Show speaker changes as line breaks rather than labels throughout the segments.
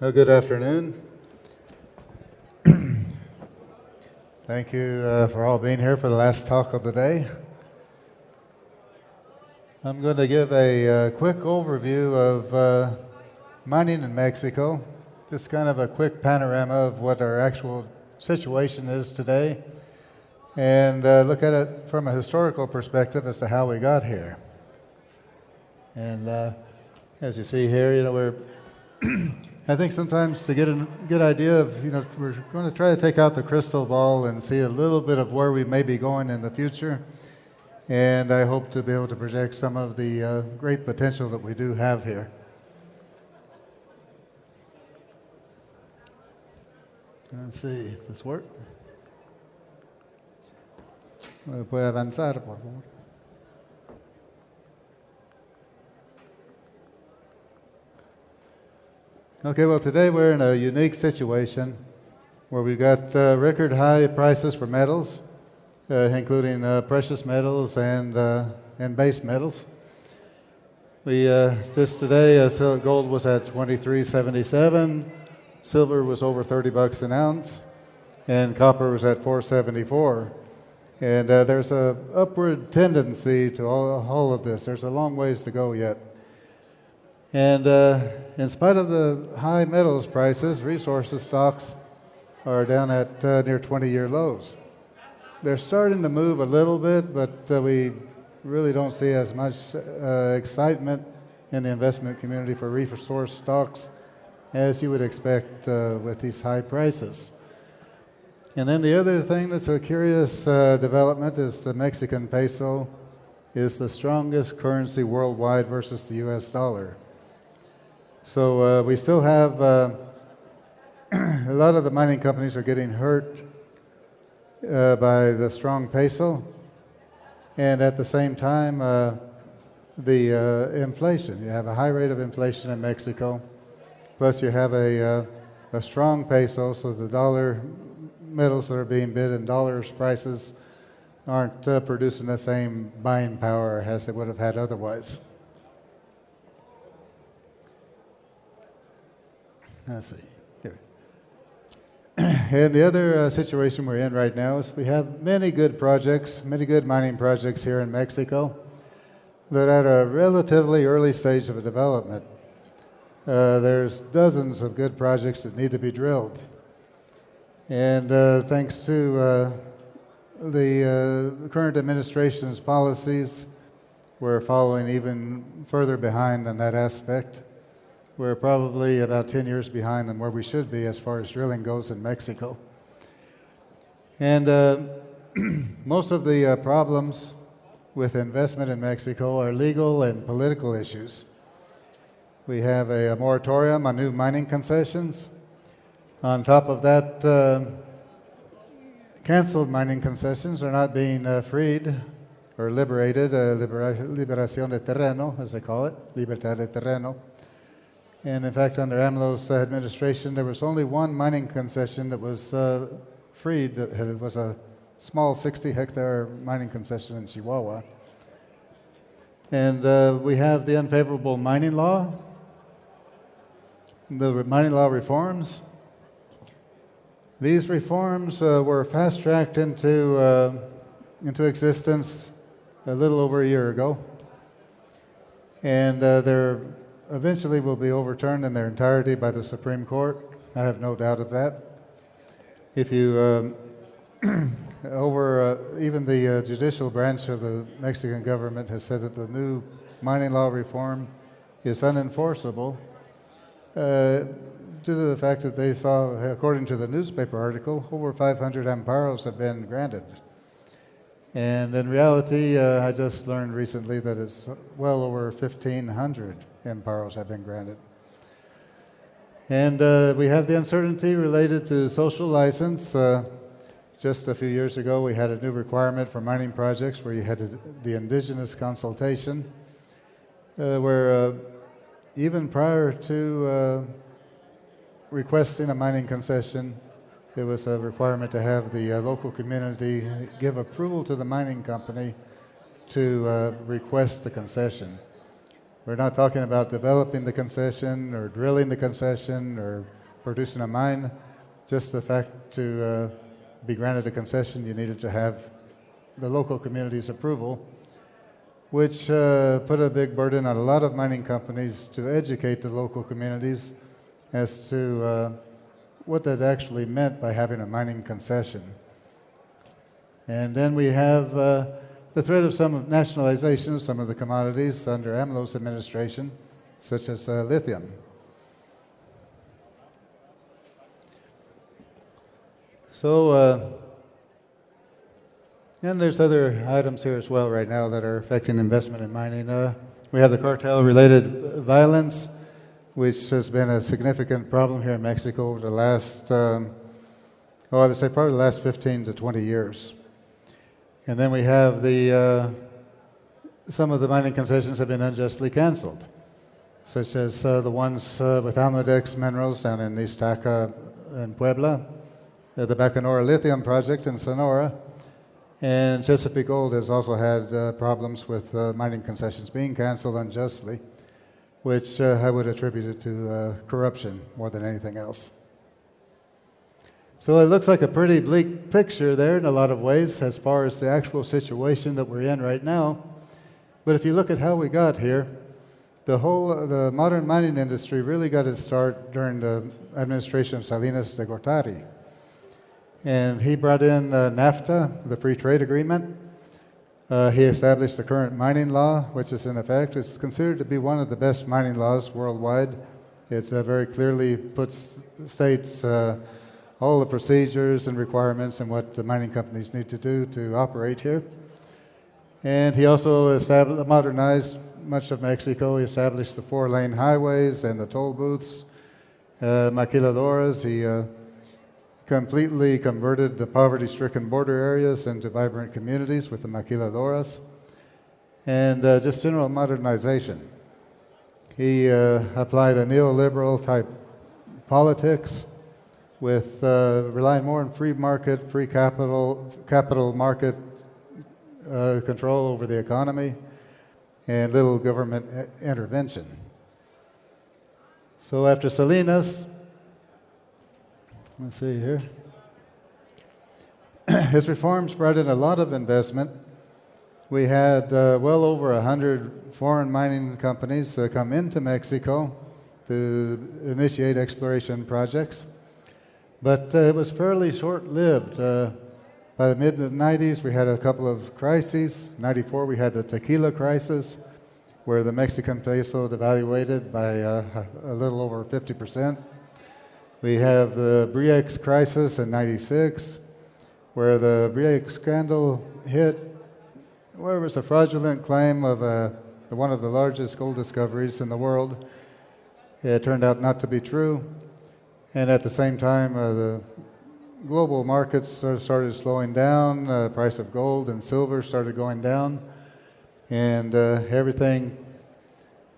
Good afternoon. Thank you for all being here for the last talk of the day. I'm going to give a quick overview of mining in Mexico, just kind of a quick panorama of what our actual situation is today, and look at it from a historical perspective as to how we got here. And as you see here, we're I think sometimes to get a good idea of, we're going to try to take out the crystal ball and see a little bit of where we may be going in the future. And I hope to be able to project some of the great potential that we do have here. Let's see, does this work? ¿Puede avanzar, por favor? Okay, well, today we're in a unique situation where we've got record high prices for metals, including precious metals and base metals. We just today, so gold was at $23.77, silver was over $30 an ounce, and copper was at $4.74. And there's a upward tendency to all of this. There's a long ways to go yet. And in spite of the high metals prices, resources stocks are down at near 20-year lows. They're starting to move a little bit, but we really don't see as much excitement in the investment community for resource stocks as you would expect with these high prices. And then the other thing that's a curious development is the Mexican peso is the strongest currency worldwide versus the US dollar. So we still have a lot of the mining companies are getting hurt by the strong peso, and at the same time the inflation. You have a high rate of inflation in Mexico, plus you have a strong peso, so the dollar metals that are being bid in dollars prices aren't producing the same buying power as they would have had otherwise. Let's see, here. And the other situation we're in right now is we have many good projects, many good mining projects here in Mexico that are at a relatively early stage of development. There's dozens of good projects that need to be drilled. And thanks to the current administration's policies, we're following even further behind on that aspect. We're probably about 10 years behind on where we should be as far as drilling goes in Mexico. And most of the problems with investment in Mexico are legal and political issues. We have a moratorium on new mining concessions. On top of that, canceled mining concessions are not being freed or liberated, liberación de terreno, as they call it, libertad de terreno. And in fact, under AMLO's administration, there was only one mining concession that was freed. It was a small 60-hectare mining concession in Chihuahua. And we have the unfavorable mining law, the mining law reforms. These reforms were fast-tracked into existence a little over a year ago. And they're eventually will be overturned in their entirety by the Supreme Court. I have no doubt of that. If you, even the judicial branch of the Mexican government has said that the new mining law reform is unenforceable due to the fact that they saw, according to the newspaper article, over 500 amparos have been granted. And in reality, I just learned recently that it's well over 1,500 amparos have been granted. And we have the uncertainty related to social license. Just a few years ago, we had a new requirement for mining projects where you had the indigenous consultation, where even prior to requesting a mining concession, there was a requirement to have the local community give approval to the mining company to request the concession. We're not talking about developing the concession or drilling the concession or producing a mine. Just the fact to be granted a concession, you needed to have the local community's approval, which put a big burden on a lot of mining companies to educate the local communities as to what that actually meant by having a mining concession. And then we have the threat of some nationalization of some of the commodities under AMLO's administration, such as lithium. So, and there's other items here as well right now that are affecting investment in mining. We have the cartel-related violence, which has been a significant problem here in Mexico over the last, I would say probably the last 15 to 20 years. And then we have some of the mining concessions have been unjustly canceled, such as the ones with Almadex Minerals down in Ixtaca in Puebla, the Bacanora Lithium Project in Sonora, and Chesapeake Gold has also had problems with mining concessions being canceled unjustly, which I would attribute it to corruption more than anything else. So it looks like a pretty bleak picture there in a lot of ways as far as the actual situation that we're in right now. But if you look at how we got here, the modern mining industry really got its start during the administration of Salinas de Gortari. And he brought in NAFTA, the free trade agreement. He established the current mining law, which is in effect. It's considered to be one of the best mining laws worldwide. It very clearly states all the procedures and requirements and what the mining companies need to do to operate here. And he also modernized much of Mexico. He established the 4-lane highways and the toll booths, maquiladoras. He completely converted the poverty-stricken border areas into vibrant communities with the maquiladoras, and just general modernization. He applied a neoliberal type politics with relying more on free market, free capital market control over the economy, and little government intervention. So after Salinas, let's see here, his reforms brought in a lot of investment. We had well over 100 foreign mining companies come into Mexico to initiate exploration projects. But it was fairly short-lived. By the mid-90s, we had a couple of crises. In '94, we had the tequila crisis, where the Mexican peso devaluated by a little over 50%. We have the Briex crisis in '96, where the Briex scandal hit, where it was a fraudulent claim of one of the largest gold discoveries in the world. It turned out not to be true. And at the same time, the global markets started slowing down. The price of gold and silver started going down. And everything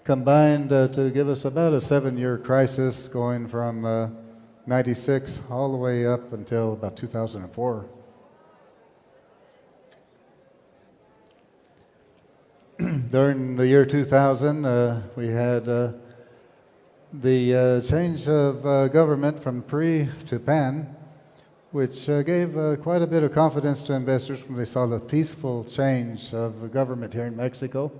combined to give us about a 7-year crisis going from 96 all the way up until about 2004. During the year 2000, we had the change of government from PRI to PAN, which gave quite a bit of confidence to investors when they saw the peaceful change of the government here in Mexico.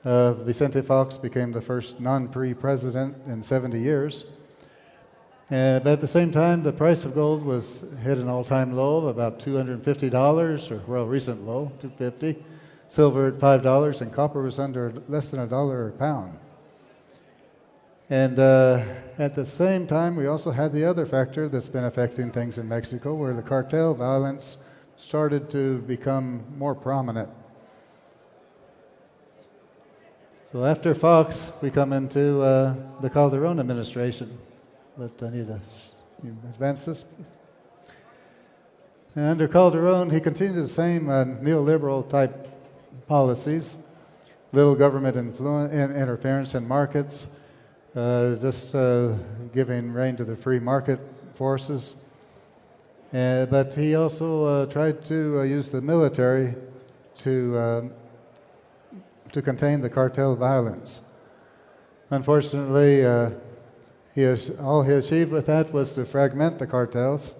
Vicente Fox became the first non-PRI president in 70 years. But at the same time, the price of gold was hit an all-time low of about $250, or well, recent low, $250. Silver at $5, and copper was under less than $1 a pound. And at the same time, we also had the other factor that's been affecting things in Mexico, where the cartel violence started to become more prominent. So after Fox, we come into the Calderon administration. But I need to advance this, please. And under Calderon, he continued the same neoliberal type policies, little government interference in markets, just giving rein to the free market forces. But he also tried to use the military to contain the cartel violence. Unfortunately, all he achieved with that was to fragment the cartels,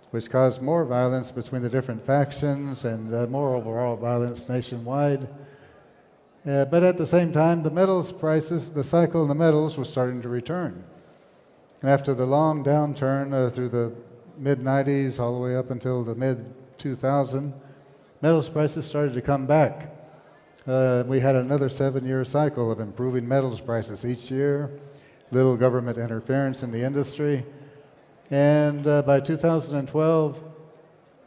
which caused more violence between the different factions and more overall violence nationwide. But at the same time, the metals prices, the cycle in the metals was starting to return. And after the long downturn through the mid-90s all the way up until the mid-2000, metals prices started to come back. We had another 7-year cycle of improving metals prices each year, little government interference in the industry. And by 2012,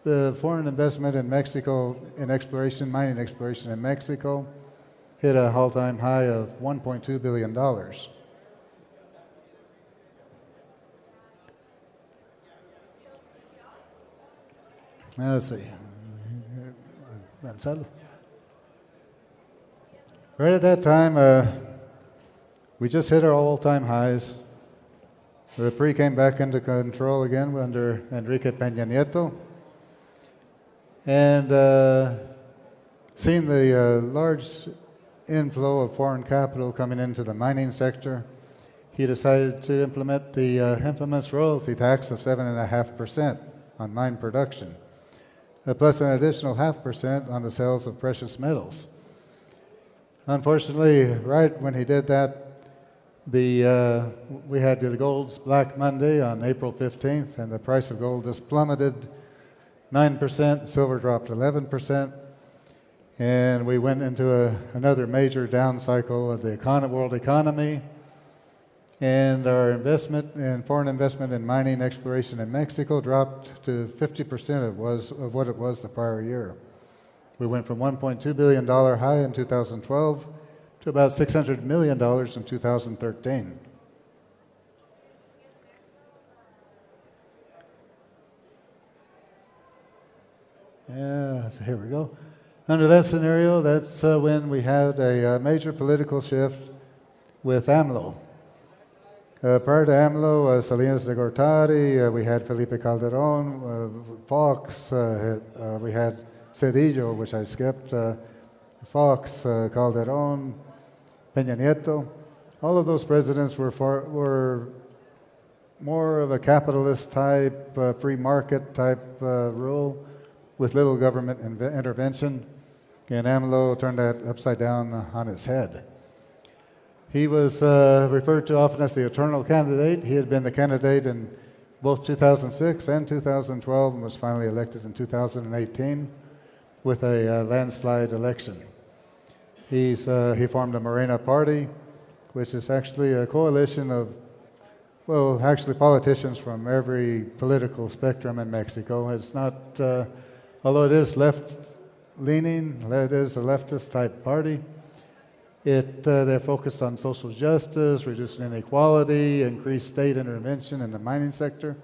the foreign investment in Mexico in exploration, mining exploration in Mexico, hit a all-time high of $1.2 billion. Let's see. Right at that time, we just hit our all-time highs. The PRI came back into control again under Enrique Peña Nieto. And seeing the large inflow of foreign capital coming into the mining sector, he decided to implement the infamous royalty tax of 7.5% on mine production, plus an additional 0.5% on the sales of precious metals. Unfortunately, right when he did that, we had the gold's Black Monday on April 15th, and the price of gold just plummeted 9%, silver dropped 11%, and we went into another major down cycle of the world economy, and our foreign investment in mining exploration in Mexico dropped to 50% of what it was the prior year. We went from $1.2 billion high in 2012 to about $600 million in 2013. Yeah, so here we go. Under that scenario, that's when we had a major political shift with AMLO. Prior to AMLO, Salinas de Gortari, we had Felipe Calderon, Fox, we had Cedillo, which I skipped, Fox, Calderon, Peña Nieto. All of those presidents were more of a capitalist type, free market type rule with little government intervention, and AMLO turned that upside down on its head. He was referred to often as the eternal candidate. He had been the candidate in both 2006 and 2012 and was finally elected in 2018 with a landslide election. He formed a Morena party, which is actually a coalition of, well, actually politicians from every political spectrum in Mexico. It's not, although it is left-leaning, it is a leftist-type party. They're focused on social justice, reducing inequality, increased state intervention in the mining sector.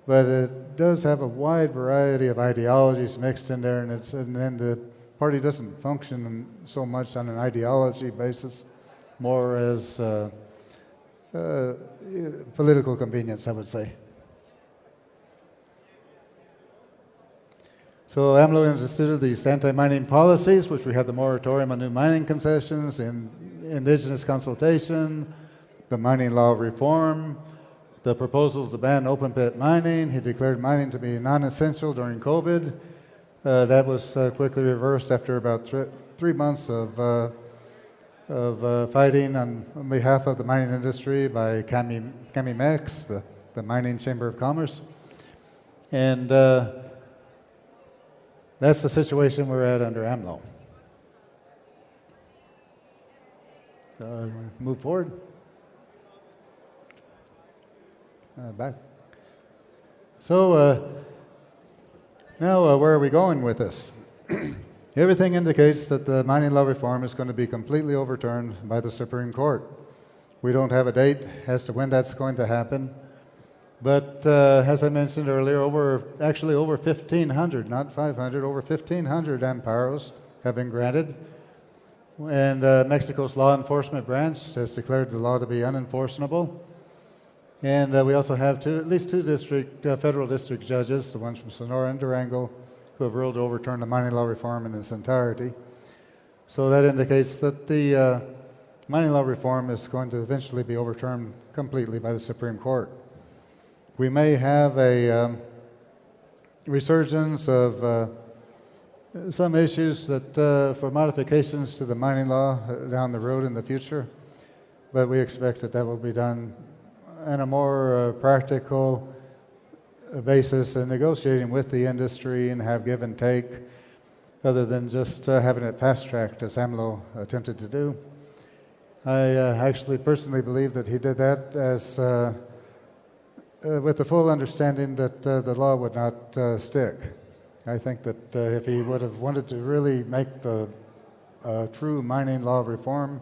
But it does have a wide variety of ideologies mixed in there, and the party doesn't function so much on an ideology basis, more as political convenience, I would say. So AMLO instituted these anti-mining policies, which we have the moratorium on new mining concessions, indigenous consultation, the mining law reform, the proposals to ban open-pit mining. He declared mining to be non-essential during COVID. That was quickly reversed after about 3 months of fighting on behalf of the mining industry by CAMIMEX, the Mining Chamber of Commerce. And that's the situation we're at under AMLO. Move forward. Back. So now where are we going with this? Everything indicates that the mining law reform is going to be completely overturned by the Supreme Court. We don't have a date as to when that's going to happen. But as I mentioned earlier, over 1,500, not 500, over 1,500 amparos have been granted. And Mexico's law enforcement branch has declared the law to be unenforceable. And we also have at least two federal district judges, the ones from Sonora and Durango, who have ruled to overturn the mining law reform in its entirety. So that indicates that the mining law reform is going to eventually be overturned completely by the Supreme Court. We may have a resurgence of some issues that for modifications to the mining law down the road in the future, but we expect that that will be done on a more practical basis and negotiating with the industry and have give and take, other than just having it fast-tracked as AMLO attempted to do. I actually personally believe that he did that as with the full understanding that the law would not stick. I think that if he would have wanted to really make the true mining law reform,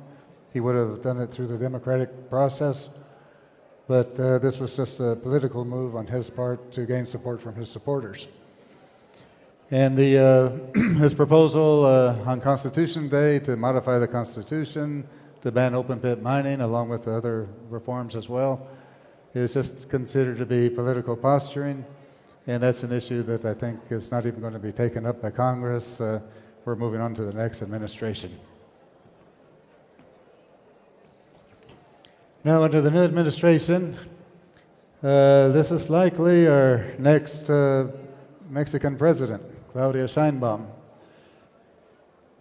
he would have done it through the democratic process. But this was just a political move on his part to gain support from his supporters. And his proposal on Constitution Day to modify the Constitution, to ban open pit mining, along with other reforms as well, is just considered to be political posturing. And that's an issue that I think is not even going to be taken up by Congress. We're moving on to the next administration. Now, under the new administration, this is likely our next Mexican president, Claudia Sheinbaum.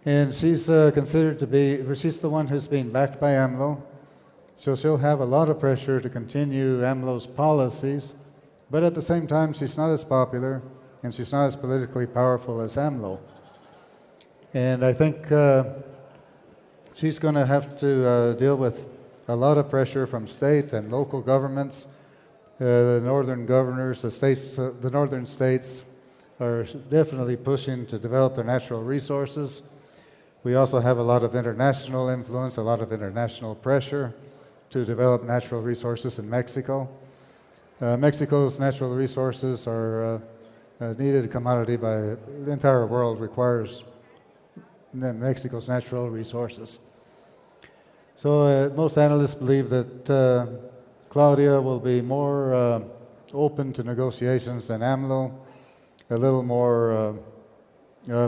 And she's considered to be, she's the one who's being backed by AMLO, so she'll have a lot of pressure to continue AMLO's policies, but at the same time, she's not as popular and she's not as politically powerful as AMLO. And I think she's going to have to deal with a lot of pressure from state and local governments. The northern governors, the northern states are definitely pushing to develop their natural resources. We also have a lot of international influence, a lot of international pressure to develop natural resources in Mexico. Mexico's natural resources are a needed commodity by the entire world, requires Mexico's natural resources. So most analysts believe that Claudia will be more open to negotiations than AMLO, a little more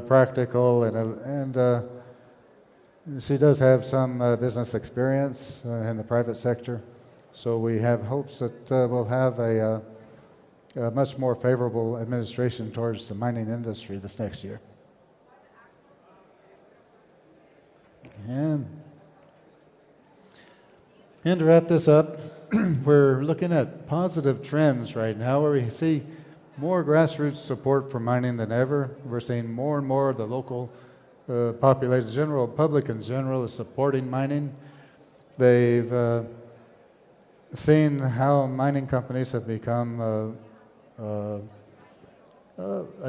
practical, and she does have some business experience in the private sector. So we have hopes that we'll have a much more favorable administration towards the mining industry this next year. And to wrap this up, we're looking at positive trends right now where we see more grassroots support for mining than ever. We're seeing more and more of the local population, general public in general, is supporting mining. They've seen how mining companies have become, I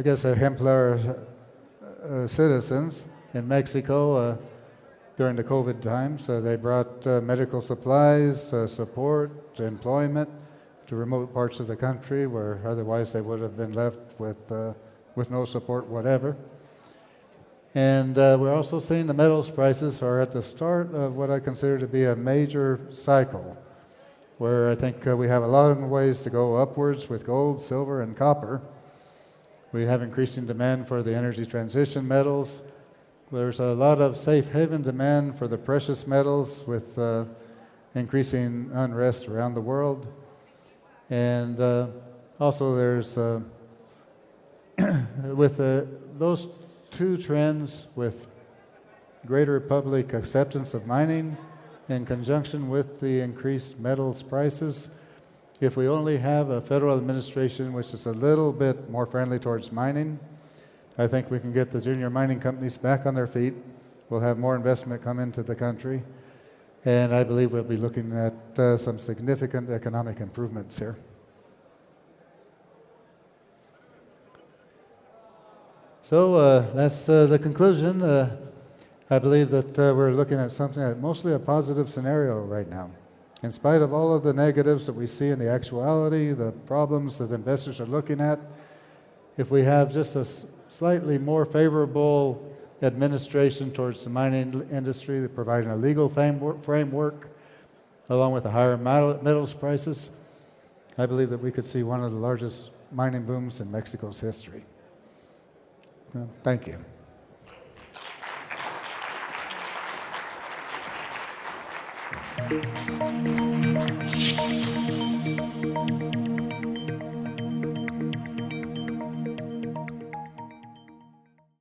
guess, exemplar citizens in Mexico during the COVID times. They brought medical supplies, support, employment to remote parts of the country where otherwise they would have been left with no support whatever. And we're also seeing the metals prices are at the start of what I consider to be a major cycle, where I think we have a lot of ways to go upwards with gold, silver, and copper. We have increasing demand for the energy transition metals. There's a lot of safe haven demand for the precious metals with increasing unrest around the world. And also there's, with those two trends, with greater public acceptance of mining in conjunction with the increased metals prices, if we only have a federal administration which is a little bit more friendly towards mining, I think we can get the junior mining companies back on their feet. We'll have more investment come into the country. And I believe we'll be looking at some significant economic improvements here. So that's the conclusion. I believe that we're looking at something, mostly a positive scenario right now. In spite of all of the negatives that we see in the actuality, the problems that investors are looking at, if we have just a slightly more favorable administration towards the mining industry, providing a legal framework, along with the higher metals prices, I believe that we could see one of the largest mining booms in Mexico's history. Thank you.